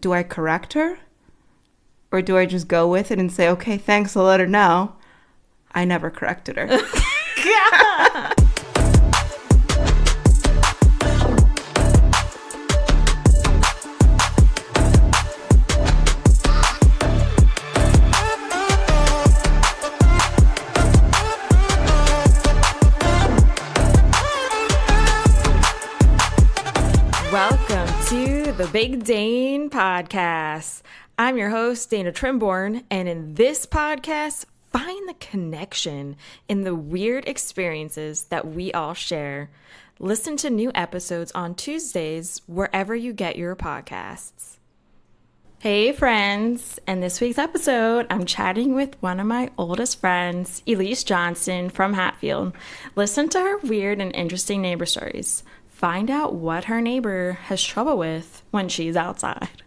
do I correct her? Or do I just go with it and say, okay, thanks, I'll let her know? I never corrected her. Welcome to the Big Dane Podcast. I'm your host, Dana Trimborn, and in this podcast, find the connection in the weird experiences that we all share. Listen to new episodes on Tuesdays wherever you get your podcasts. Hey friends, in this week's episode, I'm chatting with one of my oldest friends, Elice Johnson from Hatfield. Listen to her weird and interesting neighbor stories. Find out what her neighbor has trouble with when she's outside.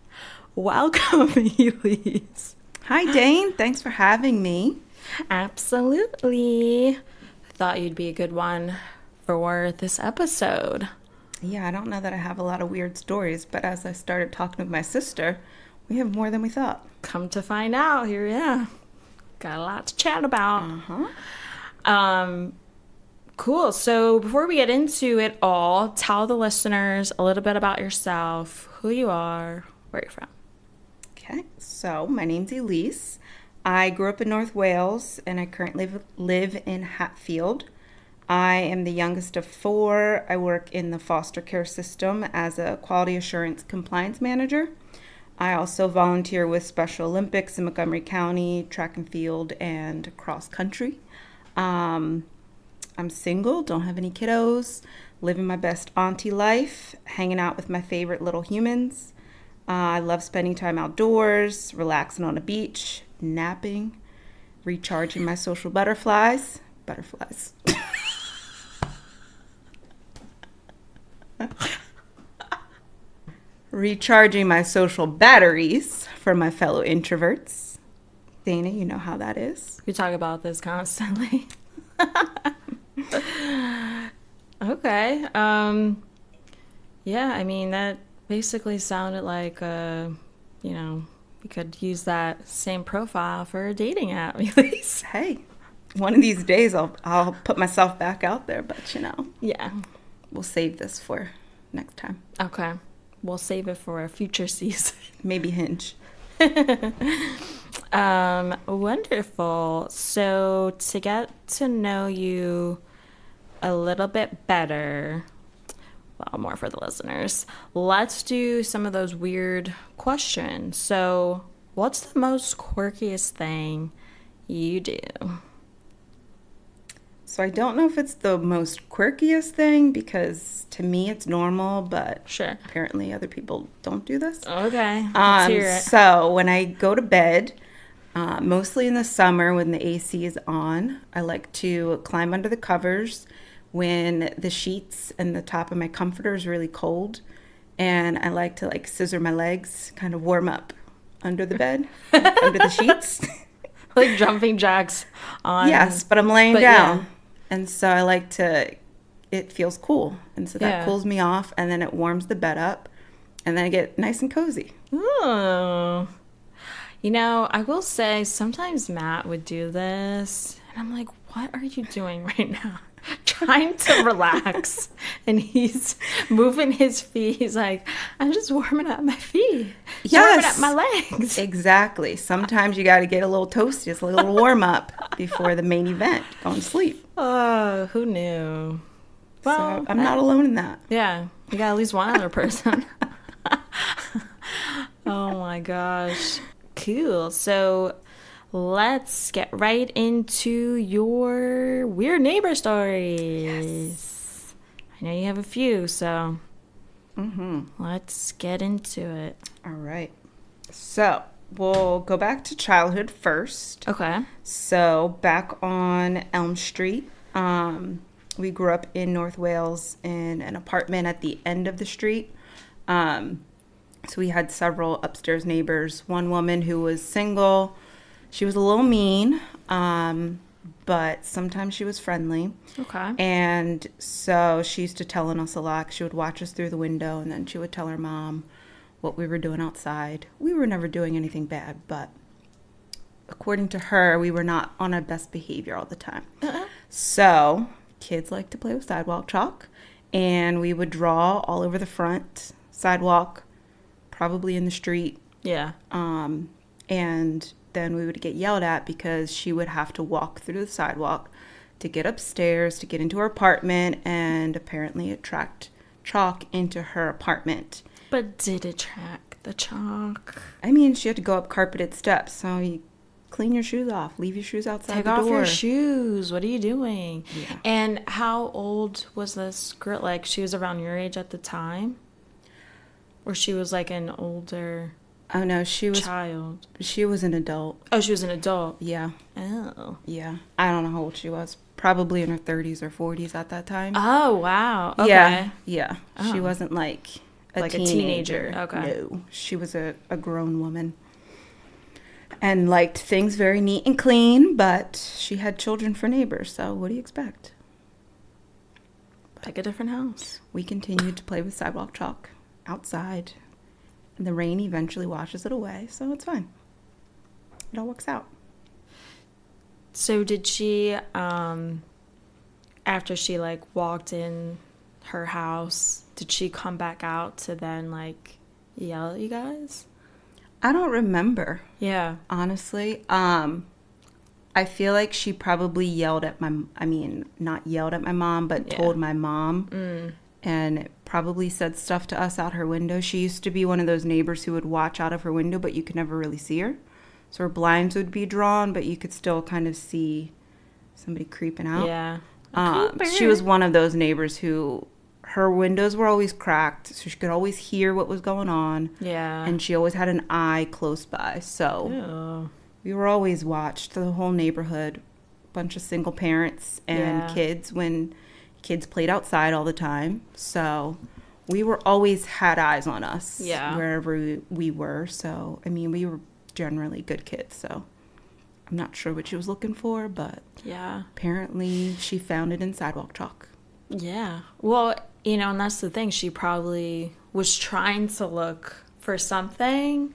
Welcome, Elice. Hi, Dane. Thanks for having me. Absolutely. Thought you'd be a good one for this episode. Yeah, I don't know that I have a lot of weird stories, but as I started talking with my sister, we have more than we thought. Come to find out, here, yeah. Got a lot to chat about. Cool. So before we get into it all, tell the listeners a little bit about yourself, who you are, where you're from. Okay, so my name's Elice. I grew up in North Wales, and I currently live in Hatfield. I am the youngest of four. I work in the foster care system as a quality assurance compliance manager. I also volunteer with Special Olympics in Montgomery County, track and field, and cross country. I'm single, don't have any kiddos, living my best auntie life, hanging out with my favorite little humans. I love spending time outdoors, relaxing on a beach, napping, recharging my social butterflies. Recharging my social batteries for my fellow introverts. Dana, you know how that is. We talk about this constantly. Okay. Yeah, I mean, that basically sounded like, we could use that same profile for a dating app, at least. Hey, one of these days I'll put myself back out there, but Yeah. We'll save this for next time. Okay. We'll save it for a future season. Maybe Hinge. Wonderful. So to get to know you a little bit better, well, more for the listeners, let's do some of those weird questions. So what's the most quirkiest thing you do? So I don't know if it's the most quirkiest thing because to me it's normal, but Sure. apparently other people don't do this. Okay. Let's hear it. So when I go to bed, mostly in the summer when the AC is on, I like to climb under the covers when the sheets and the top of my comforter is really cold. And I like to scissor my legs, kind of warm up under the bed, under the sheets. Like jumping jacks on. Yes, but I'm laying down. Yeah. And so I like to, it feels cool. And so that cools me off, and then it warms the bed up, and then I get nice and cozy. Oh. I will say sometimes Matt would do this, and I'm like, what are you doing right now? Trying to relax. And he's moving his feet. He's like, I'm just warming up my feet. Warming up my legs. Exactly. Sometimes you got to get a little toasty, just a little warm up before the main event, going to sleep. Oh, who knew? Well, so I'm not alone in that. Yeah. You got at least one other person. Oh my gosh. Cool. So let's get right into your weird neighbor stories. Yes. I know you have a few, so let's get into it. All right. So we'll go back to childhood first. Okay. So back on Elm Street, we grew up in North Wales in an apartment at the end of the street. So we had several upstairs neighbors. One woman who was single. She was a little mean, but sometimes she was friendly. Okay. And so she used to tell on us a lot. She would watch us through the window, and then she would tell her mom what we were doing outside. We were never doing anything bad, but according to her, we were not on our best behavior all the time. So kids like to play with sidewalk chalk, and we would draw all over the front sidewalk, probably in the street. Yeah. And then we would get yelled at because she would have to walk through the sidewalk to get upstairs, to get into her apartment, and apparently it tracked chalk into her apartment. But did it track the chalk? I mean, she had to go up carpeted steps, so you clean your shoes off, leave your shoes outside the door. Take off your shoes. What are you doing? Yeah. And how old was this girl? Like, she was around your age at the time? Or she was like an older Oh, no, she was an adult. Oh, she was an adult. Yeah. Oh. Yeah. I don't know how old she was. Probably in her 30s or 40s at that time. Oh, wow. Okay. Yeah. Yeah. Oh. She wasn't like a teenager. Okay. No. She was a grown woman. And liked things very neat and clean, but she had children for neighbors, so what do you expect? Pick a different house. We continued to play with sidewalk chalk outside. And the rain eventually washes it away, so it's fine. It all works out. So did she, after she, like, walked in her house, did she come back out to then, like, yell at you guys? I don't remember. Yeah. Honestly. I feel like she probably yelled at not yelled at my mom, but told my mom. And probably said stuff to us out her window. She used to be one of those neighbors who would watch out of her window, but you could never really see her. So her blinds would be drawn, but you could still kind of see somebody creeping out. Yeah. She was one of those neighbors who, her windows were always cracked, so she could always hear what was going on. Yeah. And she always had an eye close by. So we were always watched, the whole neighborhood, bunch of single parents and kids when kids played outside all the time. So we were always had eyes on us wherever we were. So, I mean, we were generally good kids. So I'm not sure what she was looking for, but apparently she found it in sidewalk chalk. Yeah. Well, you know, and that's the thing. She probably was trying to look for something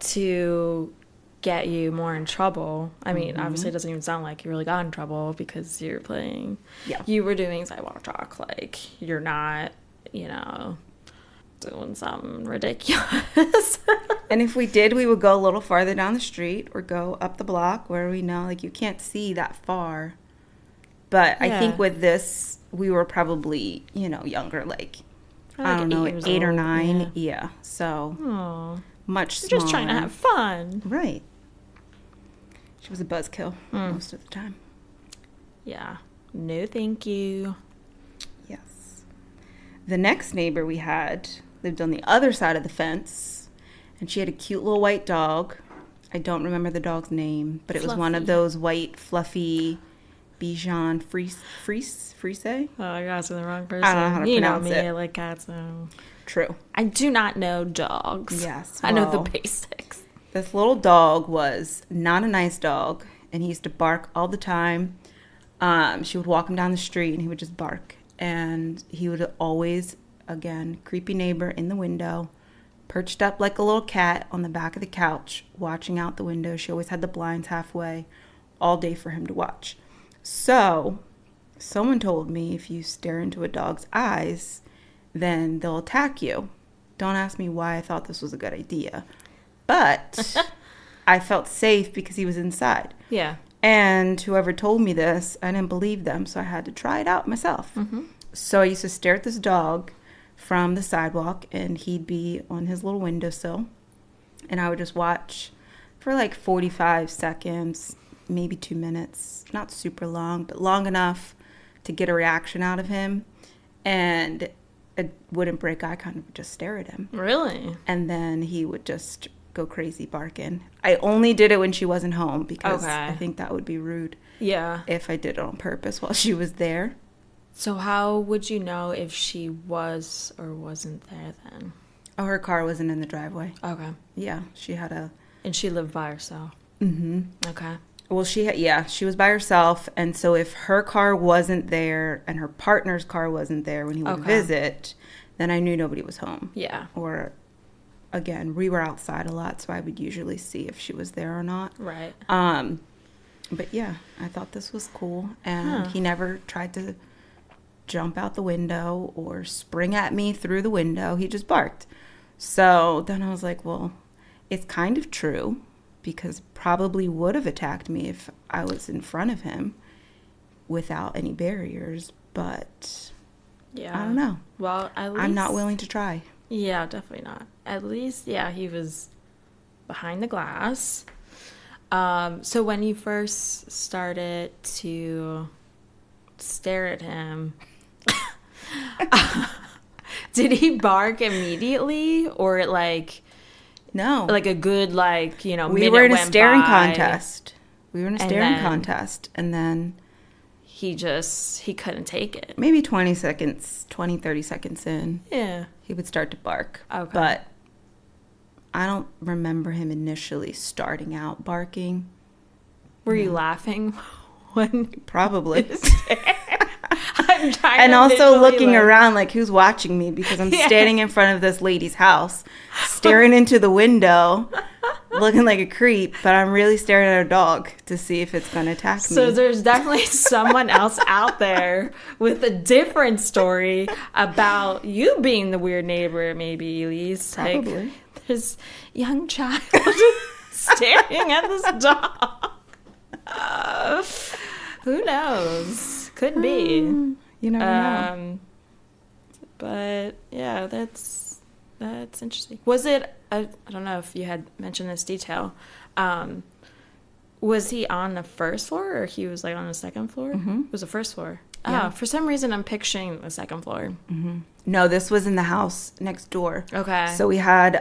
to get you more in trouble. I mean, obviously it doesn't even sound like you really got in trouble because you're playing. Yeah. You were doing sidewalk chalk. Like, you're not, you know, doing something ridiculous. And if we did, we would go a little farther down the street or go up the block where we know, like, you can't see that far. But I think with this, we were probably, you know, younger, like I don't know, 8 or 9. Yeah. So much smaller. Just trying to have fun. Right. She was a buzzkill most of the time. Yeah. No, thank you. Yes. The next neighbor we had lived on the other side of the fence, and she had a cute little white dog. I don't remember the dog's name, but it was one of those white, fluffy Bichon Frise. Oh, I got to the wrong person. I don't know how to pronounce it. I like cats, so. True. I do not know dogs. Yes. I know the basics. This little dog was not a nice dog, and he used to bark all the time. She would walk him down the street, and he would just bark. And he would always, again, creepy neighbor in the window, perched up like a little cat on the back of the couch, watching out the window. She always had the blinds halfway all day for him to watch. So, someone told me if you stare into a dog's eyes, then they'll attack you. Don't ask me why I thought this was a good idea. But I felt safe because he was inside. Yeah. And whoever told me this, I didn't believe them, so I had to try it out myself. So I used to stare at this dog from the sidewalk, and he'd be on his little windowsill. And I would just watch for like 45 seconds, maybe 2 minutes. Not super long, but long enough to get a reaction out of him. And it wouldn't break eye contact, would just stare at him. Really? And then he would just go crazy barking. I only did it when she wasn't home because I think that would be rude. Yeah. If I did it on purpose while she was there. So how would you know if she was or wasn't there then? Oh, her car wasn't in the driveway. Okay. Yeah, she had a... And she lived by herself? Okay. Well, she was by herself, and so if her car wasn't there and her partner's car wasn't there when he would visit, then I knew nobody was home. Yeah. Or again, we were outside a lot, so I would usually see if she was there or not. Right. But yeah, I thought this was cool. And he never tried to jump out the window or spring at me through the window. He just barked. So then I was like, well, it's kind of true, because probably would have attacked me if I was in front of him without any barriers. But Yeah. I don't know. Well, at least... I'm not willing to try. Yeah, definitely not. At least, yeah, he was behind the glass. So when you first started to stare at him, did he bark immediately, or like No. like a good we minute were in a went staring by, contest. And then he couldn't take it. maybe 30 seconds in, Yeah. he would start to bark. Okay. But I don't remember him initially starting out barking. Were you laughing when Probably. I'm trying And to also visually, looking around like who's watching me, because I'm standing in front of this lady's house, staring into the window, looking like a creep, but I'm really staring at her dog to see if it's going to attack me. So there's definitely someone else out there with a different story about you being the weird neighbor, maybe, Elice. Probably. Like, this young child staring at this dog. Who knows? Could be. You never know. But yeah, that's interesting. Was it? I don't know if you had mentioned this detail. Was he on the first floor, or he was like on the second floor? Mm-hmm. It was the first floor. Yeah. Oh, for some reason I'm picturing the second floor. Mm-hmm. No, this was in the house next door. Okay. So we had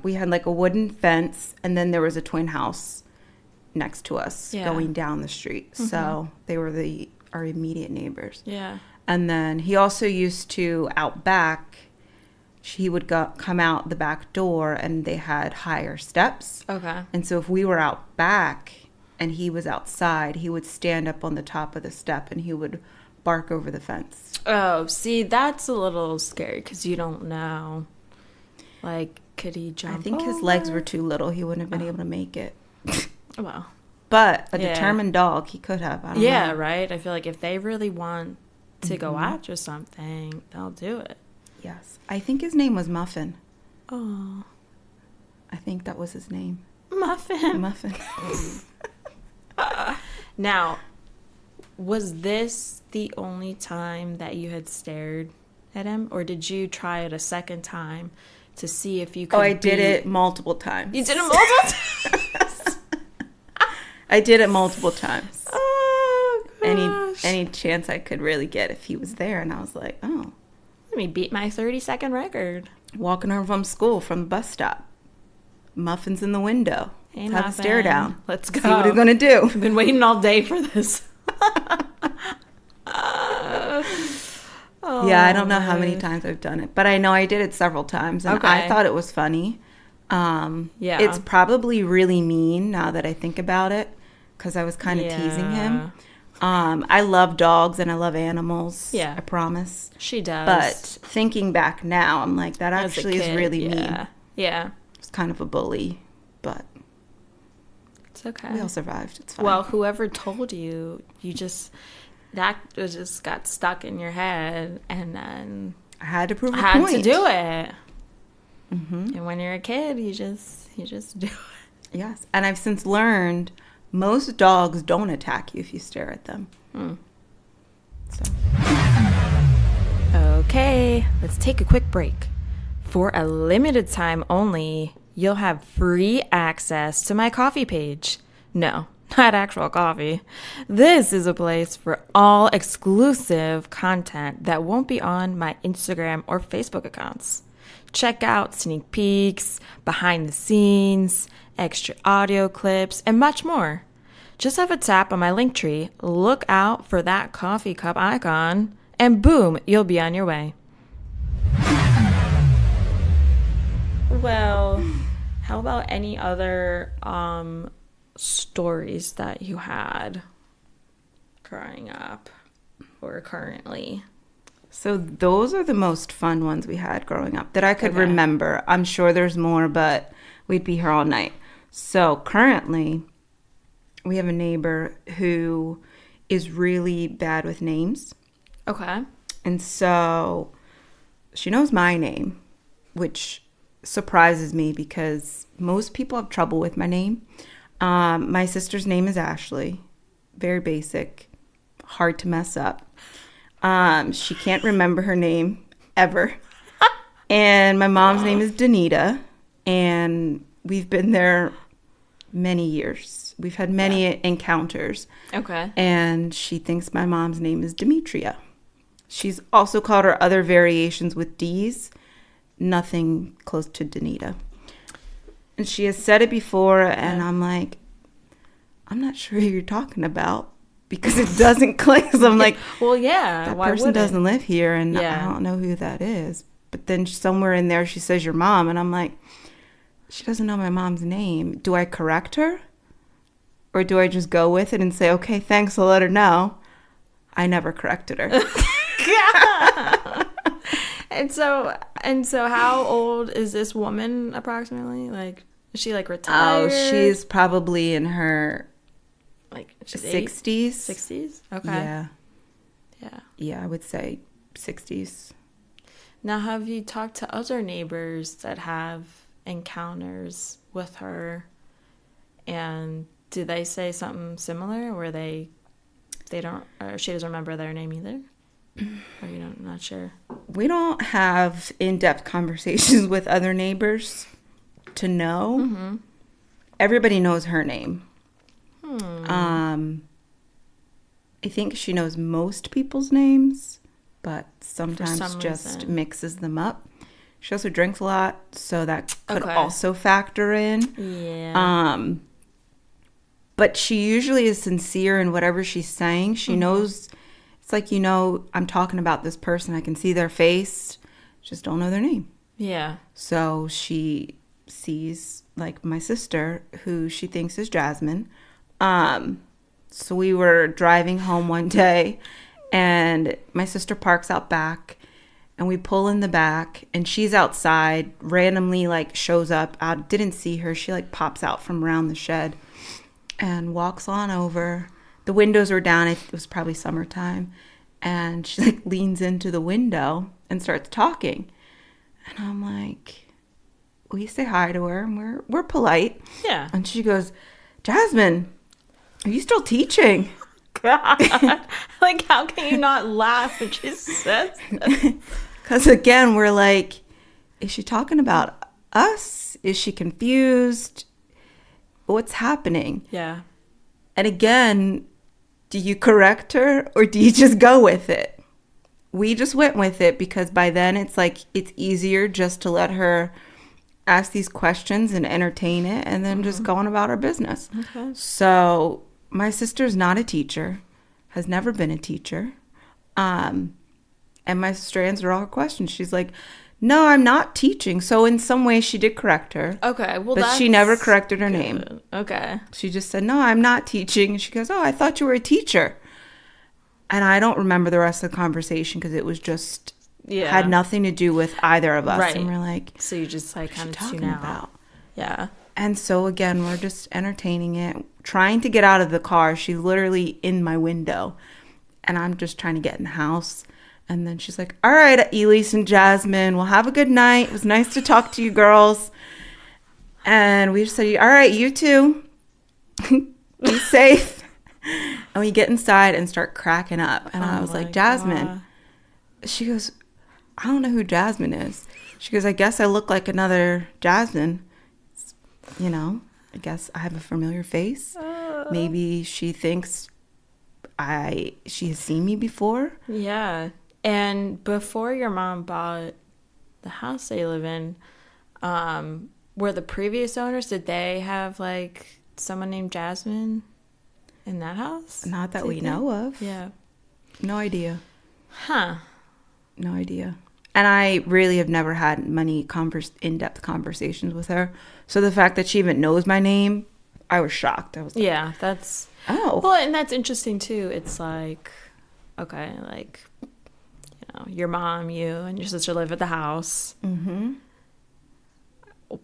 like a wooden fence, and then there was a twin house next to us going down the street. Mm-hmm. So they were our immediate neighbors. Yeah. And then he also used to, out back, he would come out the back door, and they had higher steps. Okay. And so if we were out back and he was outside, he would stand up on the top of the step and he would bark over the fence. Oh, see, that's a little scary because you don't know. Like, could he jump? I think his over? legs were too little. He wouldn't have been able to make it. Well. But a determined dog, he could have. I don't know. Right? I feel like if they really want to go after something, they'll do it. Yes. I think his name was Muffin. Oh. I think that was his name. Muffin. Muffin. Now, was this the only time that you had stared at him? Or did you try it a second time to see if you could I did it multiple times. You did it multiple times? I did it multiple times. Oh, gosh. Any chance I could really get if he was there. And I was like, oh. Let me beat my 30-second record. Walking home from school, from the bus stop. Muffins in the window. Hey, Let's have Muffin. a stare down. Let's go. See what he's going to do. I've been waiting all day for this. Yeah, I don't know how many times I've done it, but I know I did it several times, and I thought it was funny. It's probably really mean now that I think about it, because I was kind of teasing him. I love dogs and I love animals. Yeah. I promise. She does. But thinking back now, I'm like, that actually is really mean. Yeah. It's kind of a bully, but it's okay. we all survived. It's fine. Well, whoever told you, that just got stuck in your head, and then I had to prove a had point. to do it. Mm-hmm. And when you're a kid, you just do it. Yes, and I've since learned most dogs don't attack you if you stare at them. So. Okay, let's take a quick break. For a limited time only, you'll have free access to my coffee page. No, not actual coffee. This is a place for all exclusive content that won't be on my Instagram or Facebook accounts. Check out sneak peeks, behind the scenes, extra audio clips, and much more. Just have a tap on my Linktree, look out for that coffee cup icon, and boom, you'll be on your way. Well, how about any other stories that you had growing up or currently? So those are the most fun ones we had growing up that I could remember. I'm sure there's more, but we'd be here all night. So currently, we have a neighbor who is really bad with names. Okay. And so she knows my name, which surprises me because most people have trouble with my name. My sister's name is Ashley. Very basic. Hard to mess up. She can't remember her name ever. And my mom's name is Danita. And we've been there many years. We've had many encounters. Okay. And she thinks my mom's name is Demetria. She's also called her other variations with D's. Nothing close to Danita. And she has said it before, and I'm like, I'm not sure who you're talking about because it doesn't click. So I'm like, well, yeah, that why person wouldn't? doesn't live here, and I don't know who that is. But then somewhere in there, she says your mom, and I'm like, she doesn't know my mom's name. Do I correct her? Or do I just go with it and say, okay, thanks, I'll let her know? I never corrected her. And so how old is this woman approximately? Like, is she like retired? Oh, she's probably in her like 60s. 60s? Okay. Yeah. Yeah. Yeah, I would say 60s. Now, have you talked to other neighbors that have encounters with her? And do they say something similar where they don't, or she doesn't remember their name either? Or you don't, not sure? We don't have in-depth conversations with other neighbors to know. Mm-hmm. Everybody knows her name. I think she knows most people's names, but sometimes just mixes them up. She also drinks a lot, so that could also factor in. Yeah. But she usually is sincere in whatever she's saying. She knows. It's like, I'm talking about this person. I can see their face. Just don't know their name. Yeah. So she sees, like, my sister, who she thinks is Jasmine. So we were driving home one day, and my sister parks out back, and we pull in the back, and she's outside, randomly, like, shows up. I didn't see her. She, like, pops out from around the shed and walks on over. The windows were down. It was probably summertime. And she, like, leans into the window and starts talking. And I'm like, we say hi to her, and we're polite. Yeah. And she goes, Jasmine, are you still teaching? God. Like, how can you not laugh when she says that? Because, again, we're like, is she talking about us? Is she confused? What's happening? Yeah. And again, do you correct her or do you just go with it? We just went with it because by then it's like it's easier just to let her ask these questions and entertain it and then just go on about our business. Okay. So my sister's not a teacher, has never been a teacher. And my sister answered all her questions. She's like, no, I'm not teaching. So in some way she did correct her. Okay. Well, but she never corrected her name. Okay. She just said, no, I'm not teaching. And she goes, oh, I thought you were a teacher. And I don't remember the rest of the conversation because it was just had nothing to do with either of us. Right. And we're like, so you just like kind of tune out. Yeah. And so again, we're just entertaining it, trying to get out of the car. She's literally in my window and I'm just trying to get in the house. And then she's like, all right, Elice and Jasmine, well, have a good night. It was nice to talk to you girls. And we just said, all right, you too. Be safe. And we get inside and start cracking up. And I was like, Jasmine. God. She goes, I don't know who Jasmine is. She goes, I guess I look like another Jasmine. I guess I have a familiar face. Maybe she thinks she has seen me before. Yeah. And before your mom bought the house they live in, were the previous owners, did they have like someone named Jasmine in that house? Not that we know of. Yeah. No idea. Huh. No idea. And I really have never had many in-depth conversations with her. So the fact that she even knows my name, I was shocked. I was like, yeah, that's... Oh. Well, and that's interesting too. It's like, okay, like... your mom, you, and your sister live at the house. Mm-hmm.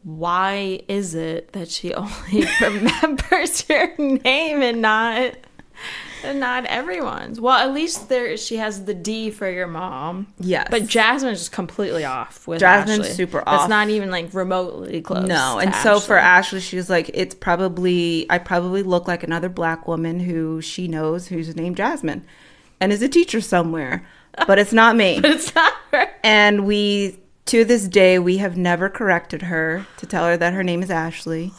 Why is it that she only remembers your name and not everyone's? Well, at least she has the D for your mom. Yes. But Jasmine's just completely off with Jasmine's Ashley. super off. It's not even like remotely close. No. And so for Ashley, she's like, I probably look like another black woman who she knows who's named Jasmine and is a teacher somewhere. But it's not me. But it's not her. And to this day, we have never corrected her to tell her that her name is Ashley.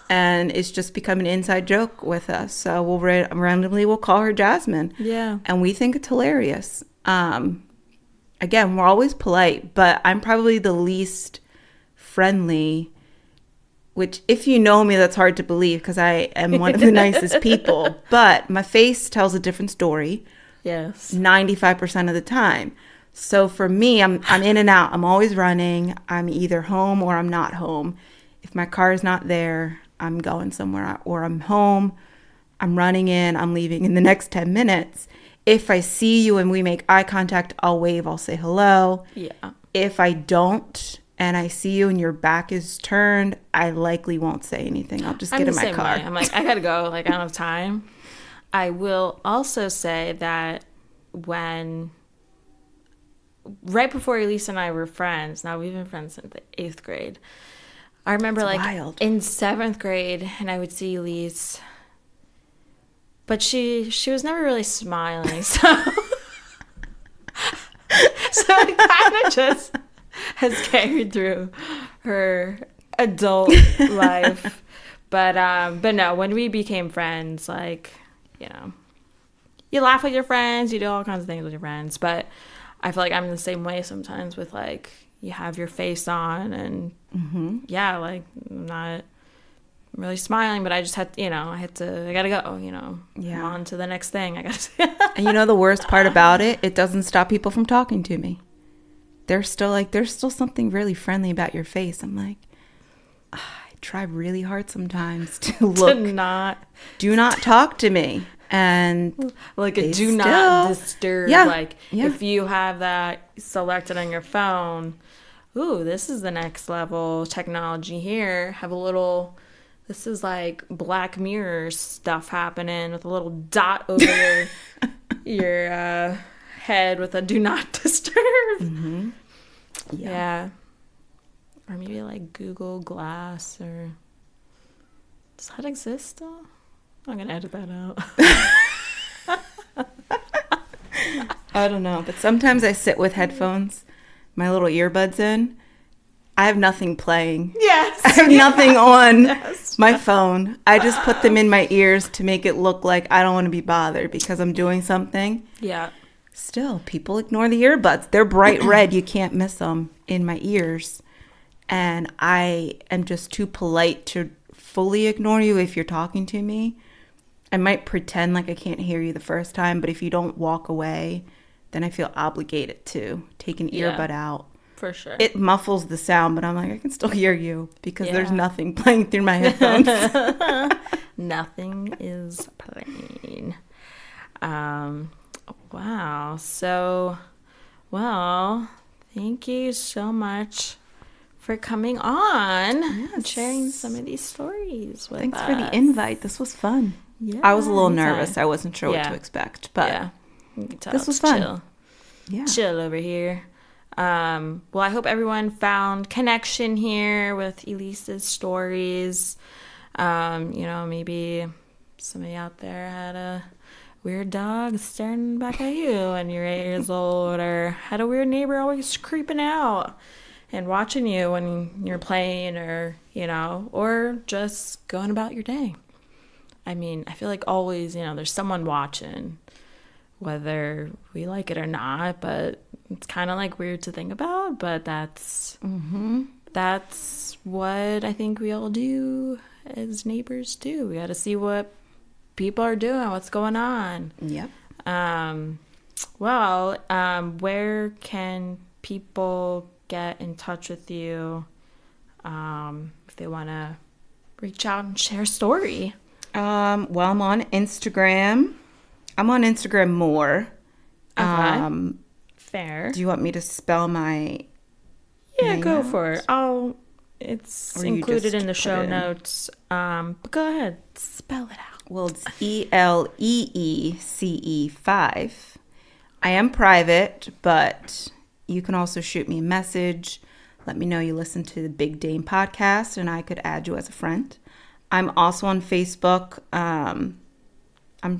And it's just become an inside joke with us. So we'll randomly call her Jasmine. Yeah. And we think it's hilarious. Again, we're always polite, but I'm probably the least friendly, which if you know me, that's hard to believe because I am one of the nicest people. But my face tells a different story. Yes. 95% of the time. So for me, I'm in and out. I'm always running. I'm either home or I'm not home. If my car is not there, I'm going somewhere, or I'm home, I'm running in, I'm leaving in the next 10 minutes. If I see you and we make eye contact, I'll wave, I'll say hello. Yeah. If I don't and I see you and your back is turned, I likely won't say anything. I'll just get in my car. I'm like, I gotta go. Like, I don't have time. I will also say that right before Elice and I were friends, now we've been friends since the 8th grade. I remember wild. In 7th grade, and I would see Elice, but she was never really smiling, so it kind of just has carried through her adult life. But no, when we became friends, you laugh with your friends, you do all kinds of things with your friends, but I feel like I'm the same way sometimes with you have your face on and I'm not really smiling, but I just had, I gotta go, Yeah. I'm on to the next thing. I gotta. And the worst part about it doesn't stop people from talking to me. There's still something really friendly about your face. I'm like, I try really hard sometimes to look. Do not talk to me. And do not disturb. Yeah. If you have that selected on your phone, ooh, this is the next level technology here. This is like Black Mirror stuff happening with a little dot over your head with a do not disturb. Mm-hmm. Yeah. Or maybe Google Glass, or does that exist still? I'm going to edit that out. I don't know. But sometimes I sit with headphones, my little earbuds in. I have nothing playing. Yes. I have nothing on my phone. I just put them in my ears to make it look like I don't want to be bothered because I'm doing something. Yeah. Still, people ignore the earbuds. They're bright red. You can't miss them in my ears. And I am just too polite to fully ignore you if you're talking to me. I might pretend like I can't hear you the first time, but if you don't walk away, then I feel obligated to take an earbud out. For sure. It muffles the sound, but I'm like, I can still hear you because there's nothing playing through my headphones. Nothing is playing. Wow. So, well, thank you so much for coming on and sharing some of these stories with us. Thanks for the invite. This was fun. Yeah, I was a little nervous. I wasn't sure what to expect, but this was fun. Chill. Yeah. Chill over here. Well, I hope everyone found connection here with Elice's stories. Maybe somebody out there had a weird dog staring back at you when you're 8 years old, or had a weird neighbor always creeping out and watching you when you're playing, or just going about your day. I mean, I feel like always, there's someone watching, whether we like it or not, but it's kind of weird to think about, but that's what I think we all do as neighbors do. We got to see what people are doing, what's going on. Yep. Where can people get in touch with you if they want to reach out and share a story? I'm on Instagram. I'm on Instagram more. Okay. Fair. Do you want me to spell my Yeah, name go out? for it. It's Or you included just in the put show it in? notes. But go ahead, spell it out. Well, it's ELEECE5. I am private, but you can also shoot me a message. Let me know you listen to the Big Dane podcast, and I could add you as a friend. I'm also on Facebook. I'm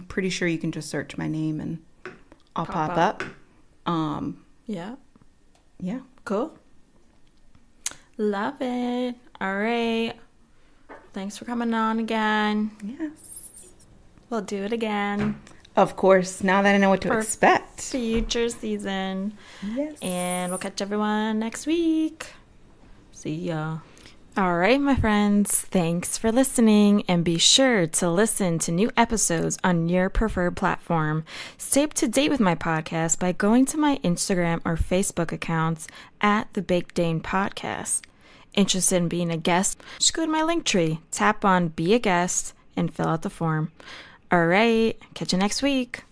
pretty sure you can just search my name and I'll pop up. Yeah. Yeah. Cool. Love it. All right. Thanks for coming on again. Yes. We'll do it again. Of course, now that I know what to expect. Future season. Yes. And we'll catch everyone next week. See ya. All right, my friends. Thanks for listening, and be sure to listen to new episodes on your preferred platform. Stay up to date with my podcast by going to my Instagram or Facebook accounts at The Big Dane Podcast. Interested in being a guest? Just go to my Linktree, tap on Be a Guest, and fill out the form. All right, catch you next week.